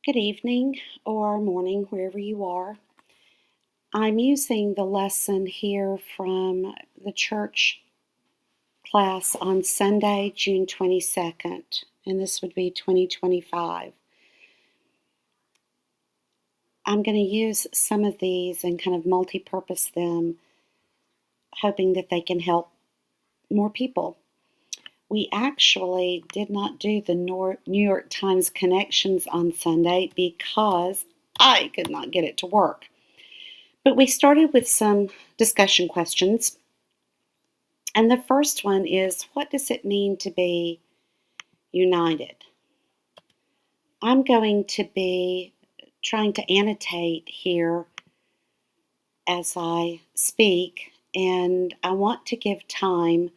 Good evening or morning, wherever you are. I'm using the lesson here from the church class on Sunday, June 22nd, and this would be 2025. I'm going to use some of these and kind of multi-purpose them, hoping that they can help more people. We actually did not do the New York Times connections on Sunday because I could not get it to work. But we started with some discussion questions. And the first one is, what does it mean to be united? I'm going to be trying to annotate here as I speak, and I want to give time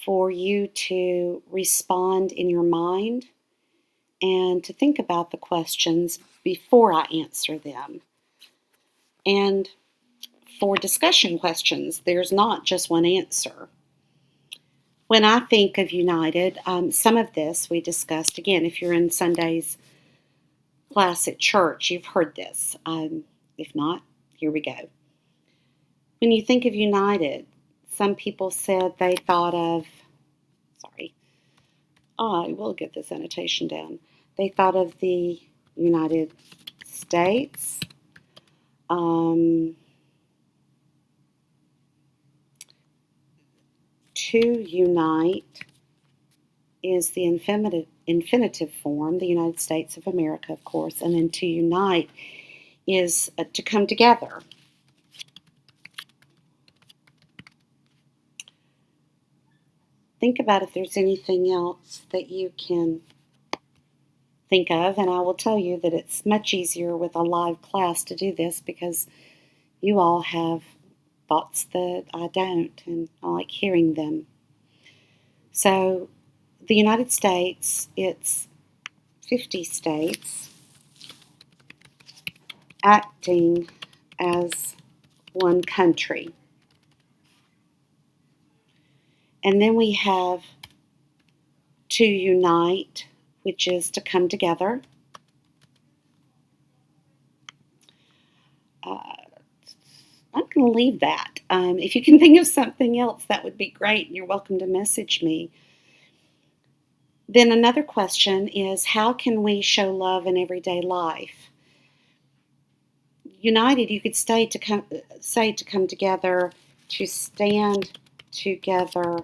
for you to respond in your mind and to think about the questions before I answer them. And for discussion questions, there's not just one answer. When I think of united, some of this we discussed. Again, if you're in Sunday's class at church, you've heard this. If not, here we go. When you think of united, some people said they thought of, I will get this annotation down. They thought of the United States, to unite is the infinitive form, the United States of America, of course, and then to unite is to come together. Think about if there's anything else that you can think of, and I will tell you that it's much easier with a live class to do this because you all have thoughts that I don't, and I like hearing them. So the United States, it's 50 states acting as one country. And then we have to unite, which is to come together. I'm going to leave that. If you can think of something else, that would be great, and you're welcome to message me. Then another question is, how can we show love in everyday life? United, you could say to come together, to stand together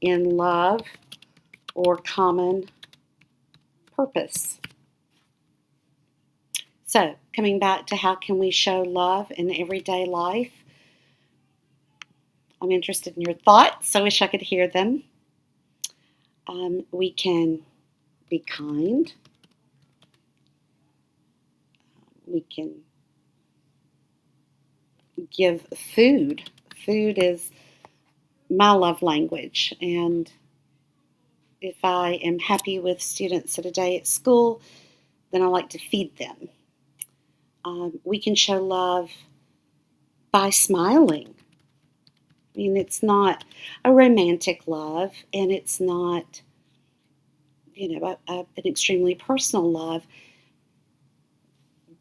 in love or common purpose. So, coming back to how can we show love in everyday life? I'm interested in your thoughts. I wish I could hear them. We can be kind. We can give food. Food is my love language, and if I am happy with students at a day at school, then I like to feed them. We can show love by smiling. I mean, it's not a romantic love, and it's not, an extremely personal love.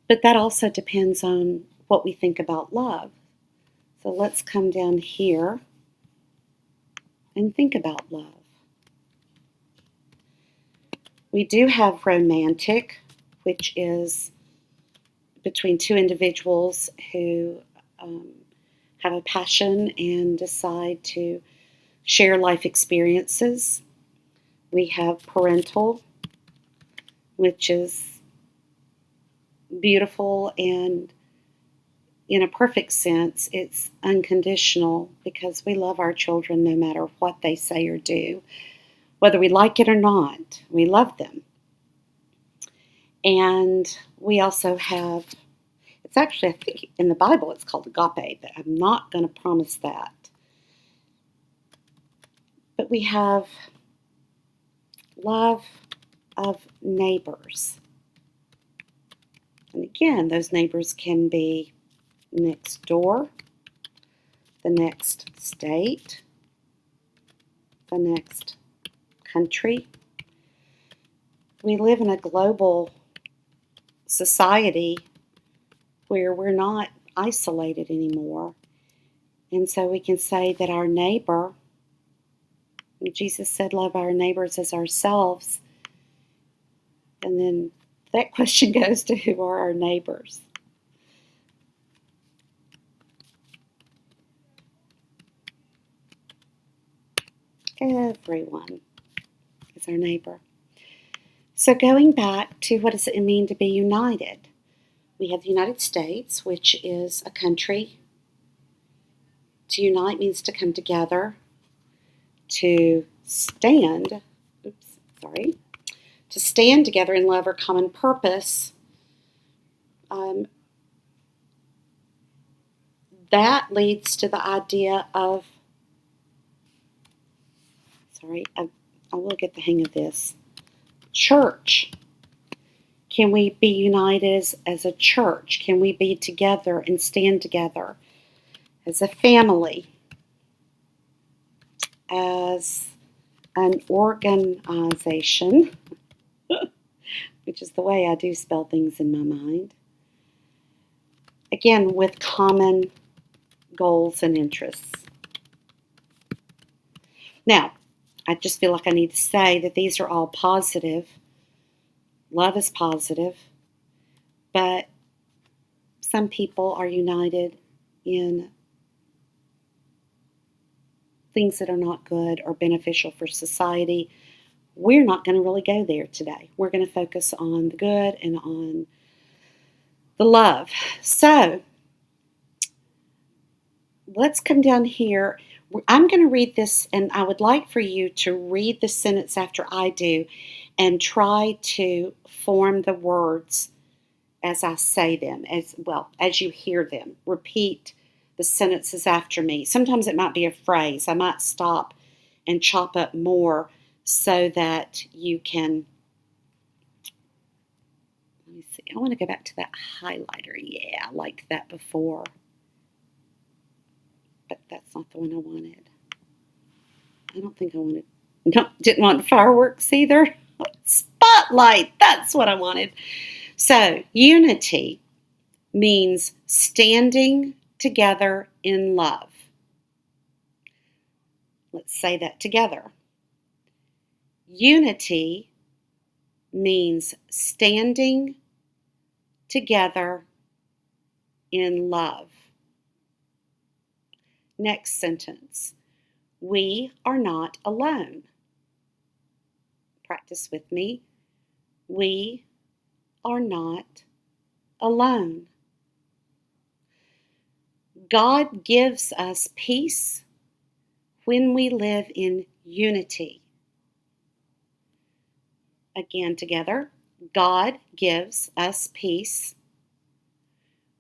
But that also depends on what we think about love. So let's come down here and think about love. We do have romantic, which is between two individuals who have a passion and decide to share life experiences. We have parental, which is beautiful, and in a perfect sense, it's unconditional because we love our children no matter what they say or do. Whether we like it or not, we love them. And we also have, it's actually, I think in the Bible it's called agape, but I'm not going to promise that. But we have love of neighbors. And again, those neighbors can be next door, the next state, the next country. We live in a global society where we're not isolated anymore. And so we can say that our neighbor, Jesus said, love our neighbors as ourselves. And then that question goes to, who are our neighbors? Everyone is our neighbor. So going back to, what does it mean to be united? We have the United States, which is a country. To unite means to come together, to stand together in love or common purpose. That leads to the idea of, I will get the hang of this, church. Can we be united as a church? Can we be together and stand together as a family, as an organization, which is the way I do spell things in my mind, again, with common goals and interests. Now, I just feel like I need to say that these are all positive. Love is positive, but some people are united in things that are not good or beneficial for society. We're not going to really go there today. We're going to focus on the good and on the love. So let's come down here. I'm going to read this, and I would like for you to read the sentence after I do and try to form the words as I say them, as you hear them. Repeat the sentences after me. Sometimes it might be a phrase. I might stop and chop up more so that you can, let me see, I want to go back to that highlighter. Yeah, I liked that before. But that's not the one I wanted. I don't think I wanted, no, didn't want fireworks either. Spotlight, that's what I wanted. So, unity means standing together in love. Let's say that together. Unity means standing together in love. Next sentence. We are not alone. Practice with me. We are not alone. God gives us peace when we live in unity. Again, together. God gives us peace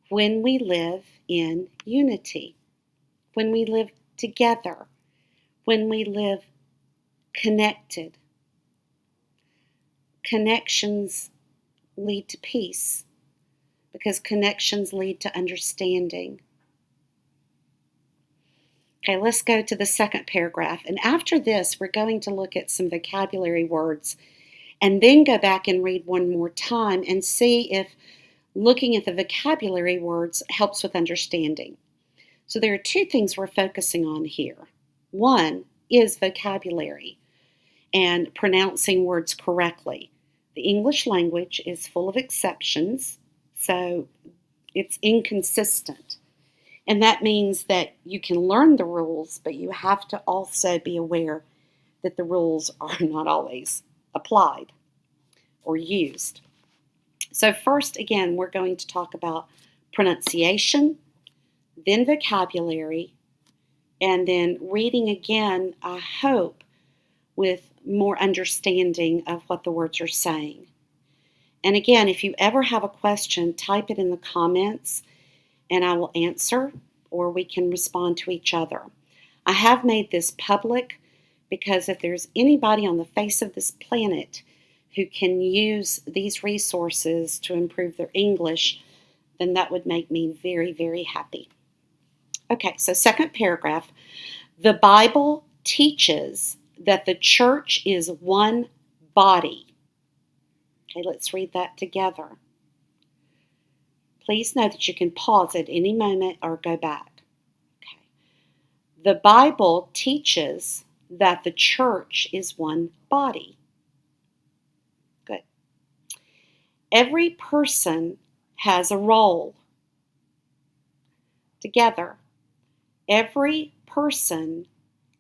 when we live in unity. When we live together. When we live connected. Connections lead to peace because connections lead to understanding. Okay, let's go to the second paragraph. And after this, we're going to look at some vocabulary words and then go back and read one more time and see if looking at the vocabulary words helps with understanding. So there are two things we're focusing on here. One is vocabulary and pronouncing words correctly. The English language is full of exceptions, so it's inconsistent. And that means that you can learn the rules, but you have to also be aware that the rules are not always applied or used. So first, again, we're going to talk about pronunciation, then vocabulary, and then reading again, I hope, with more understanding of what the words are saying. And again, if you ever have a question, type it in the comments and I will answer, or we can respond to each other. I have made this public because if there's anybody on the face of this planet who can use these resources to improve their English, then that would make me very, very happy. Okay, so second paragraph. The Bible teaches that the church is one body. Okay, let's read that together. Please know that you can pause at any moment or go back. Okay. The Bible teaches that the church is one body. Good. Every person has a role. Together, every person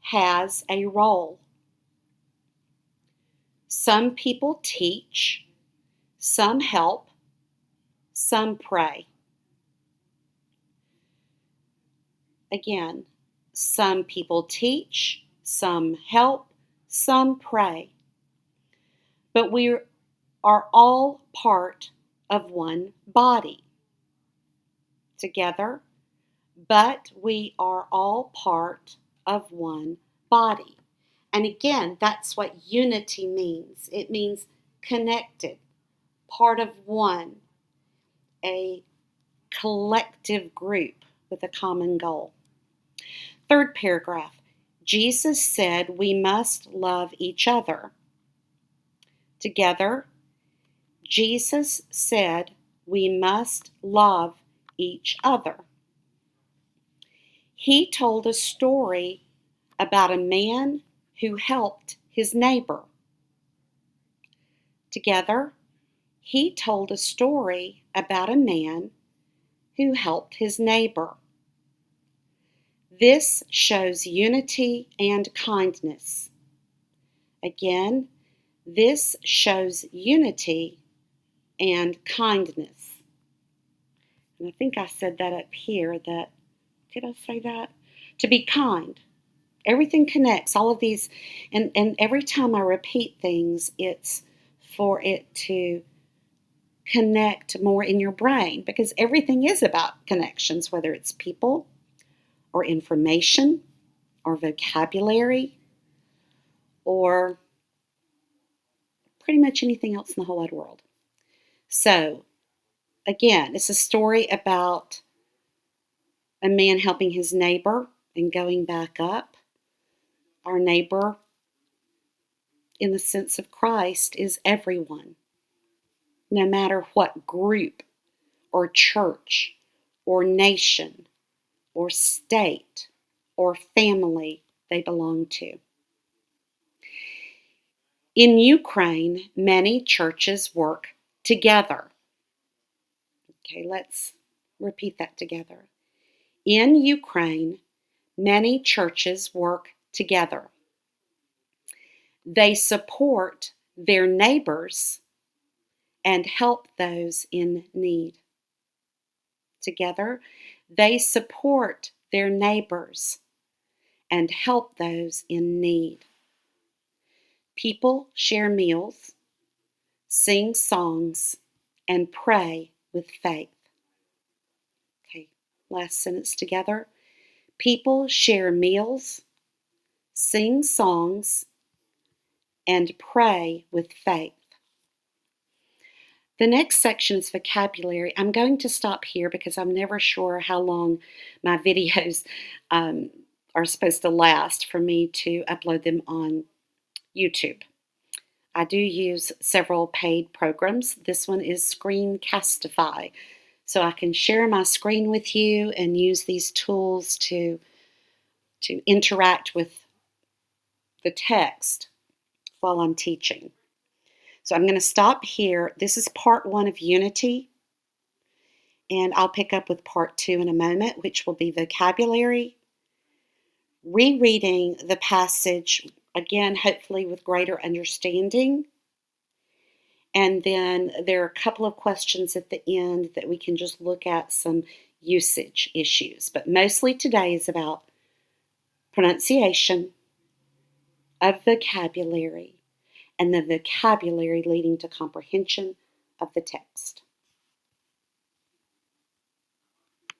has a role. Some people teach, some help, some pray. Again, some people teach, some help, some pray. But we are all part of one body. Together, but we are all part of one body. And again, that's what unity means. It means connected, part of one, a collective group with a common goal. Third paragraph, Jesus said we must love each other. Together, Jesus said we must love each other. He told a story about a man who helped his neighbor. Together, he told a story about a man who helped his neighbor. This shows unity and kindness. Again, this shows unity and kindness. And I think I said that up here did I say that? To be kind. Everything connects, all of these, and every time I repeat things, it's for it to connect more in your brain, because everything is about connections, whether it's people or information or vocabulary or pretty much anything else in the whole wide world. So, again, it's a story about a man helping his neighbor and going back up. Our neighbor, in the sense of Christ, is everyone, no matter what group or church or nation or state or family they belong to. In Ukraine, many churches work together. Okay, let's repeat that together. In Ukraine, many churches work together. They support their neighbors and help those in need. Together, they support their neighbors and help those in need. People share meals, sing songs, and pray with faith. Okay, last sentence together. People share meals, sing songs, and pray with faith. The next section is vocabulary. I'm going to stop here because I'm never sure how long my videos are supposed to last for me to upload them on YouTube. I do use several paid programs. This one is Screencastify. So I can share my screen with you and use these tools to interact with the text while I'm teaching. So I'm going to stop here. This is part 1 of Unity, and I'll pick up with part 2 in a moment, which will be vocabulary, rereading the passage, again, hopefully with greater understanding. And then there are a couple of questions at the end that we can just look at some usage issues. But mostly today is about pronunciation of vocabulary and the vocabulary leading to comprehension of the text.